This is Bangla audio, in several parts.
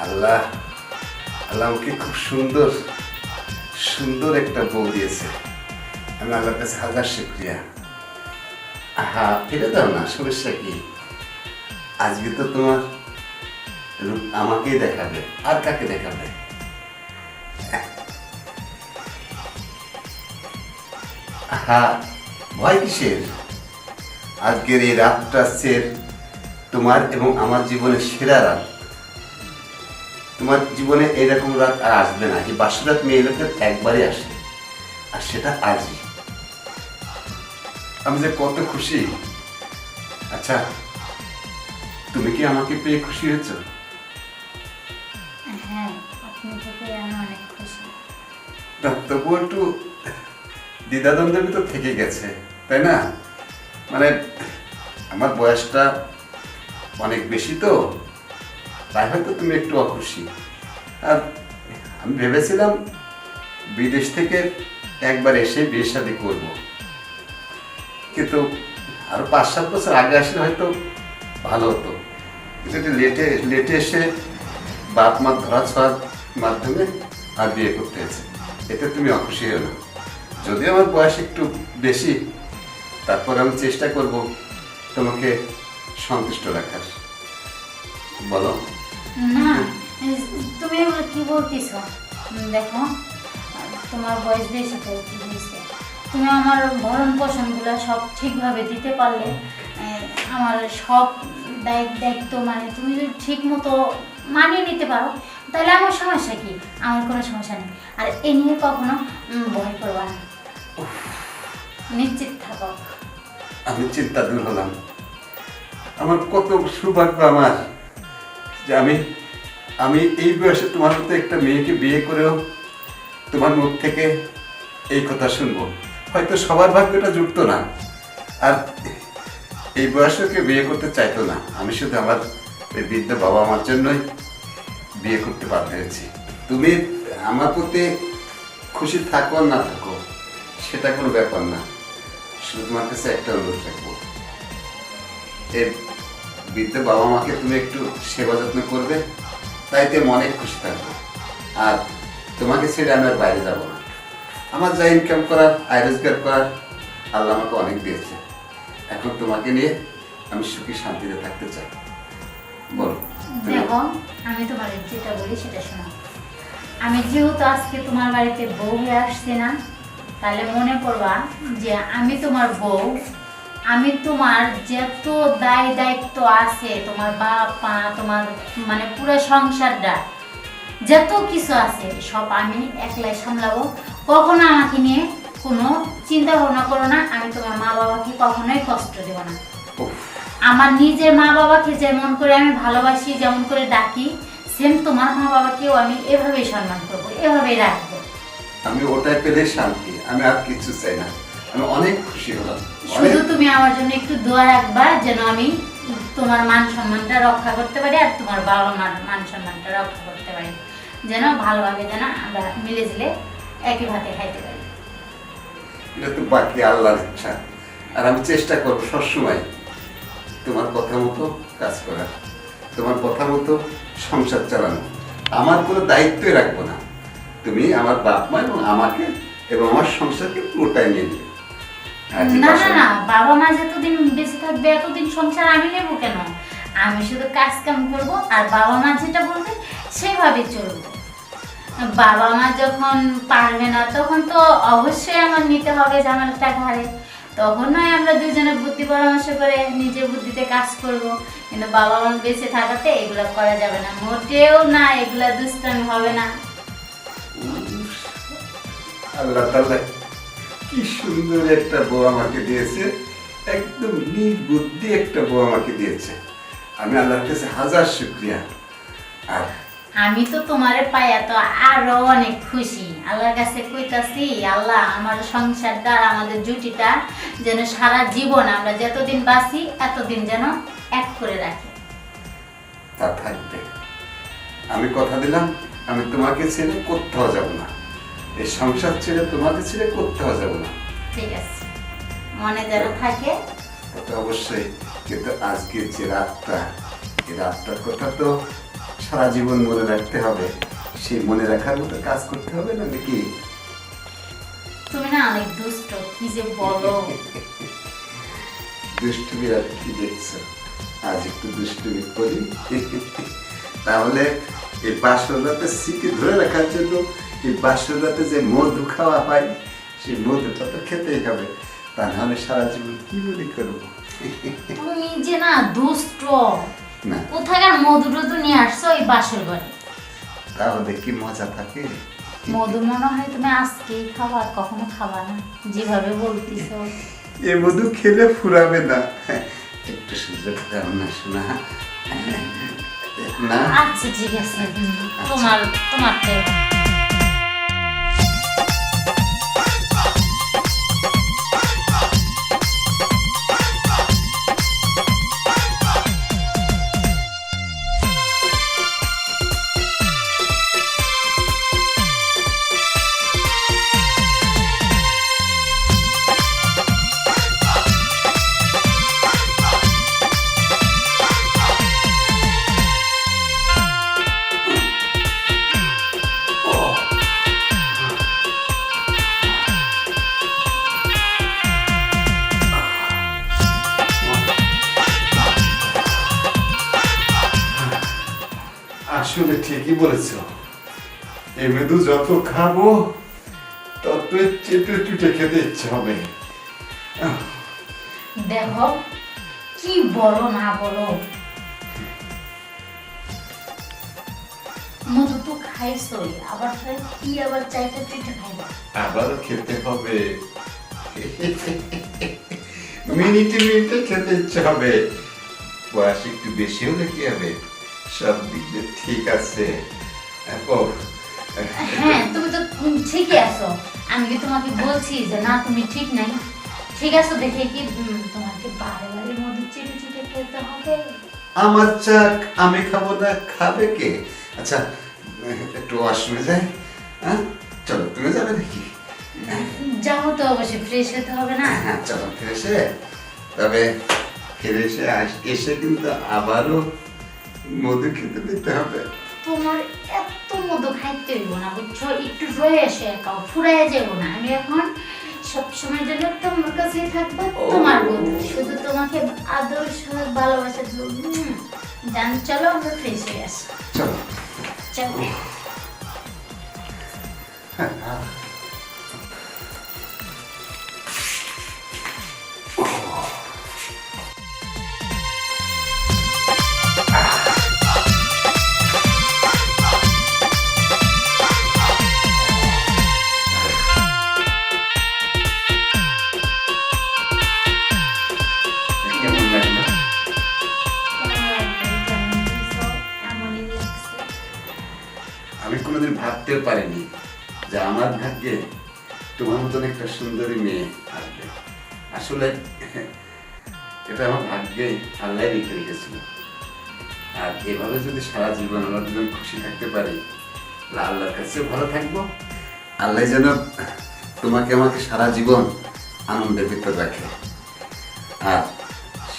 আল্লাহ আল্লাহ আমাকে খুব সুন্দর সুন্দর একটা বউ দিয়েছে। আমি আল্লাহর কাছে হাজার শুকরিয়া। হ্যাঁ, ফিরে দাও না, সমস্যা কি? আজকে তো তোমার রূপ আমাকেই দেখাবে, আর কাকে দেখাবে? হ্যাঁ, ভয় কিসের? আজকের এই রাতটা সের তোমার এবং আমার জীবনের সেরা রাত। তোমার জীবনে এরকম রাত আর আসবে না। এই বাসরাত মেয়ে লোকের একবারই আসে, আর সেটা আজই। আমি যে কত খুশি। আচ্ছা, তুমি কি আমাকে পেয়ে খুশি হয়েছো? হ্যাঁ, আপনাকে পেয়ে আমি অনেক খুশি। তবুও একটু দ্বিধাদ্বন্দ্বের ভিতর থেকে গেছে, তাই না? মানে আমার বয়সটা অনেক বেশি তো, তাই হয়তো তুমি একটু অখুশি। আর আমি ভেবেছিলাম বিদেশ থেকে একবার এসে বিয়ে শাদী করবো, কিন্তু আরো 5-7 বছর আগে আসলে হয়তো ভালো হতো। কিন্তু একটু লেটে লেটে এসে বাপ মা ধরা ছোঁয়ার মাধ্যমে আর বিয়ে করতে হয়েছে। এতে তুমি অখুশি হও না। যদিও আমার বয়স একটু বেশি, তারপর আমি চেষ্টা করব তোমাকে সন্তুষ্ট রাখার। বলো। না, তুমি এগুলো কি বলতেছ? দেখো, তোমার বয়স বেশি তো কি হয়েছে? তুমি আমার ভরণ পোষণগুলো সব ঠিকভাবে দিতে পারলে, আমার সব দায়িত্ব মানে তুমি যদি ঠিক মতো মানিয়ে নিতে পারো, তাহলে আমার সমস্যা কি? আমার কোনো সমস্যা নেই। আর এ নিয়ে কখনো ভয় করবা না, নিশ্চিত থাকো। আমি চিন্তা দূর হলাম। আমার কত সৌভাগ্য আমার যে আমি এই বয়সে তোমার মতো একটা মেয়েকে বিয়ে করেও তোমার মুখ থেকে এই কথা শুনবো। হয়তো সবার ভাগ্যটা জুটতো না, আর এই বয়সে কেউ বিয়ে করতে চাইতো না। আমি শুধু আমার এই বৃদ্ধ বাবা মার জন্যই বিয়ে করতে বাধ্য হয়েছি। তুমি আমার প্রতি খুশি থাকো আর না থাকো, সেটা কোনো ব্যাপার না। শুধু তোমার কাছে একটা অনুরোধ রাখবো, এই বৃদ্ধ বাবা মাকে তুমি একটু সেবা যত্ন করবে, তাইতে আমি অনেক খুশি থাকবো। আর তোমাকে ছেড়ে আমি আর বাইরে যাবো না। আমার যা ইনকাম করার, আয় রোজগার করার, আল্লাহ আমাকে অনেক দিয়েছে। এখন তোমাকে নিয়ে আমি সুখী শান্তিতে থাকতে চাই। বলো। দেখো, আমি তোমার যেটা বলি সেটা শোনো। আমি যেহেতু আজকে তোমার বাড়িতে বউ হয়ে আসছি না, তাহলে মনে করবা যে আমি তোমার বউ। আমি তোমার যত দায়িত্ব আছে, তোমার বাপ মা, তোমার মানে পুরো সংসারটা যত কিছু আছে, সব আমি একলাই সামলাবো। কখনো আমাকে নিয়ে কোনো চিন্তা ভাবনা করো না। আমি তোমার মা বাবাকে কখনোই কষ্ট দেব না। আমার নিজের মা বাবাকে যেমন করে আমি ভালোবাসি, যেমন করে ডাকি, সেম তোমার মা বাবাকেও আমি এভাবেই সম্মান করবো, এভাবেই রাখবো। আমি ওটাই পেলে শান্তি, আমি আর কিছু চাই না। আমি অনেক খুশি হলাম। শুধু তুমি আমার জন্য একটু দোয়া রাখবা, যেন আমি তোমার মান সম্মানটা রক্ষা করতে পারি, আর তোমার বাবা মার মান সম্মানটা রক্ষা করতে পারি, যেন ভালোভাবে যেন আমরা মিলে ঝিলে একই ভাতে খাইতে পারি। এটা তো বাকি আল্লাহর ইচ্ছা। আর আমি চেষ্টা করবো সবসময় তোমার কথা মতো কাজ করার, তোমার কথা মতো সংসার চালানো। আমার কোনো দায়িত্বই রাখবো না। তুমি আমার বাপ মা এবং আমাকে এবং আমার সংসারকে পুরোটাই নিয়ে নেবে। না না না, বাবা মা যতদিন বেঁচে থাকবে এতদিন সংসার আমি নেবো কেন? আমি শুধু কাজ কাম করবো, আর বাবা মা যেটা বলবে সেইভাবে চলবো। বাবা মা যখন পারবে না, তখন তো অবশ্যই আমার নিতে হবে ঝামেলাটা ঘাড়ে। তখন নয় আমরা দুজনে বুদ্ধি পরামর্শ করে নিজের বুদ্ধিতে কাজ করব। কিন্তু বাবা মা বেঁচে থাকাতে এগুলো করা যাবে না, মোটেও না। এগুলা দুষ্টামি হবে না। আল্লাহ তাআলা কি সুন্দর একটা বউ আমাকে দিয়েছে, একদম নির্বুদ্ধি একটা বউ আমাকে দিয়েছে। আমি আল্লাহর কাছে হাজার শুকরিয়া। আর আমি তো তোমারে পাইয়া তো আরো অনেক খুশি। আল্লাহর কাছে কইতাছি, আল্লাহ আমার সংসারটা আর আমাদের জুটিটা যেন সারা জীবন আমরা যতদিন বাঁচি এতদিন যেন এক করে রাখি। তা থাকবে। আমি কথা দিলাম, আমি তোমাকে ছেড়ে কোথাও যাব না। এই সংসার ছেড়ে তোমাকে ছেড়ে কোথাও যাব না। ঠিক আছে, মনে যেন থাকে। তা তো অবশ্যই। কিন্তু আজকে যে রাতটা, এই রাতটার কথা তো সারা জীবন মনে রাখতে হবে, সেই মনে রাখার মতো কাজ করতে হবে না নাকি? তুমি না অনেক দুষ্ট, কি যে বলো। দুষ্টুমি আর কি দেখছো? আজ একটু দুষ্টুমি করি। তাহলে এই বাসর রাতে স্মৃতি ধরে রাখার জন্য এই বাসর রাতে যে মধু খাওয়া হয়, সেই মধুটা তো খেতেই হবে, তা নাহলে সারা জীবন কি মনে করবো? তুমি যে না দুষ্ট, না কোথাকার মধু টধু নিয়ে আসছো এই বাসর ঘরে? তাহলে কি মজা থাকে? মধু মনে হয় তুমি আজকেই খাবা, আর কখনো খাবা না, যেভাবে বলতেছো। এ মধু খেলে ফুরাবে না, একটু সুযোগ দাও না শোনা। না আচ্ছা ঠিক আছে, তোমার তোমারটা। আসলে ঠিকই বলেছ, এই মধু যত খাবো তত চেটে চুটে খেতে ইচ্ছে হবে। দেখো কি বলো না বলো, মধু তো খাইছই, আবার কি আবার চাইতে চেটে খাইবা? আবারও খেতে হবে, মিনিটে মিনিটে খেতে ইচ্ছে হবে। বয়স একটু বেশি হলে কি হবে, সব দিক দিয়ে ঠিক আছে। হ্যাঁ তুমি তো ঠিকই আছো, আমি কি তোমাকে বলছি যে না তুমি ঠিক নাই? ঠিক আছে দেখে কি তোমাকে বারে বারে মধু চেটে চেটে খেতে হবে? আমার চাক আমি খাবো না, খাবে কে? আচ্ছা একটু ওয়াশরুমে যাই, হ্যাঁ চলো, তুমি যাবে নাকি? যাবো তো, অবশ্যই ফ্রেশ হতে হবে না? হ্যাঁ চলো ফিরে, তবে ফিরে এসে কিন্তু আবারও মধু খেতে দিতে হবে। তোমার এত মধু খাইতে হইব না বুঝছো, একটু রয়ে এসে একাও ফুরাইয়া যাবো না। আমি এখন সবসময়ের জন্য তোমার কাছেই থাকবো, তোমার বন্ধু, শুধু তোমাকে আদর সহ ভালোবাসা দেবো। জান চলো আমরা ফ্রেশ হয়ে আসি। চলো চলো। কেমন লাগলো? এমনই লাগছে। আমি কোনোদিন ভাবতেও পারিনি যে আমার ভাগ্যে তোমার মতন একটা সুন্দরী মেয়ে আসবে। আসলে এটা আমার ভাগ্যে আল্লাহ রেখে রেখেছিল, আর এভাবে যদি সারা জীবন আমরা দুজন খুশি থাকতে পারি, তাহলে আল্লাহর কাছে ভালো থাকবো। আল্লাহ যেন তোমাকে আমাকে সারা জীবন আনন্দের ভিতর রাখে, আর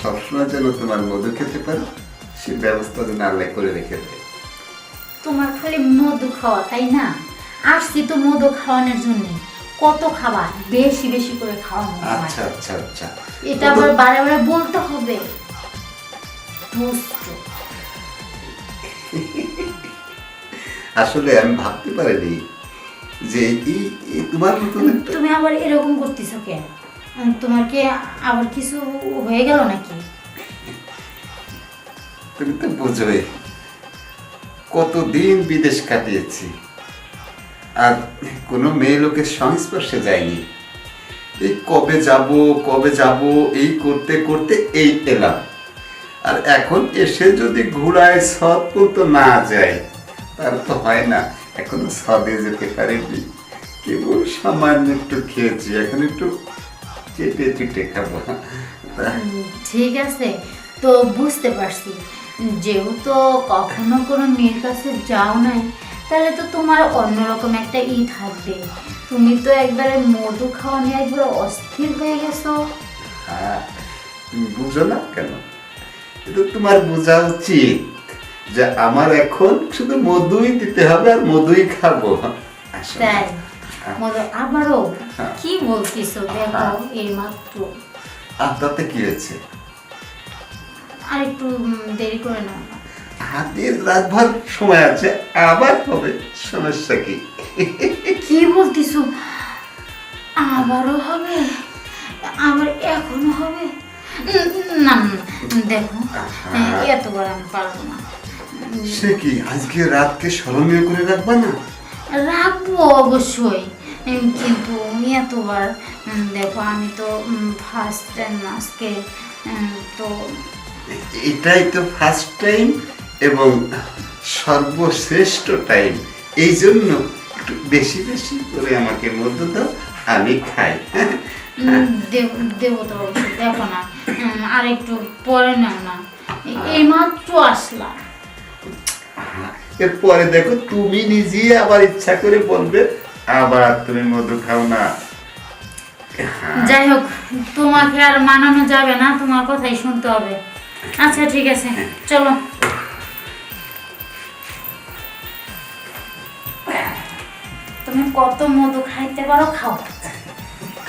সবসময় যেন তোমার মধু খেতে পারো, সে ব্যবস্থা যেন আল্লাহ করে রেখে দেয়। তোমার খালি মধু খাওয়া তাই না? আসছি তো মধু খাওয়ানোর জন্য, কত খাবার, বেশি বেশি করে খাওয়ানো। আচ্ছা আচ্ছা আচ্ছা, এটা আবার বারে বারে বলতে হবে? দুষ্ট। আসলে আমি ভাবতে পারিনি যে তোমার মতন একটা, তুমি আবার এরকম করতেছো কেন? তোমার কি আবার কিছু হয়ে গেল নাকি? তুমি তো বোঝোই কতদিন বিদেশ কাটিয়েছি, আর কোনো মেয়ে লোকের সংস্পর্শে যায়নি। এই কবে যাব এই করতে করতে এই এলাম, আর এখন এসে যদি ঘোড়ায় সৎ পর্যন্ত না যায় তার তো হয় না। এখনো সদে যেতে পারিনি, কেবল সামান্য একটু খেয়েছি, এখন একটু চেটে চেটে খাবো। ঠিক আছে, তো বুঝতে পারছি, যেহেতু কখনো কোনো মেয়ের কাছে যাও নাই, তাহলে তো তোমার অন্যরকম একটা থাকবে। তুমি তো একবারে মধু খাওয়া নিয়ে একবার অস্থির হয়ে গেছো। হ্যাঁ, তুমি বুঝো না কেন? এটা তোমার বোঝা উচিত যে আমার এখন শুধু মধুই দিতে হবে আর মধুই খাবো। আসো। তাই মধু আবারও হ্যাঁ। কি বলতিছো দেখো এই মাত্র। আর তাতে কি হয়েছে? আর একটু দেরি করে নাও না। হাতে রাতভর সময় আছে, আবার হবে, সমস্যা কি? কি বলতিছো? আবারও হবে? আবার এখনো হবে? না না, দেখো এতবার আমি পারবো না। সে কি আজকে রাতকে স্মরণীয় করে রাখবা না? রাখবো অবশ্যই, কিন্তু এতবার দেখো আমি তো ফার্স্ট টাইম আজকে, তো এটাই তো ফার্স্ট টাইম এবং সর্বশ্রেষ্ঠ টাইম। এই জন্য একটু বেশি বেশি করে আমাকে মধু দাও, আমি খাই। দেবো তো অবশ্যই, দেখো না আর একটু পরে নাও না, এই মাত্র আসলাম। এরপরে দেখো তুমি নিজে আবার ইচ্ছা করে বলবে আবার তুমি মধু খাও না। যাই হোক, তোমাকে আর মানানো যাবে না, তোমার কথাই শুনতে হবে। আচ্ছা ঠিক আছে, চলো। তুমি কত মধু খাইতে পারো খাও,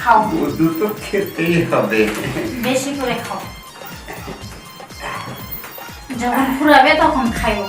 খাও মধু তো খেতেই হবে। বেশি করে খাও, যখন ফুরাবে তখন খাইও।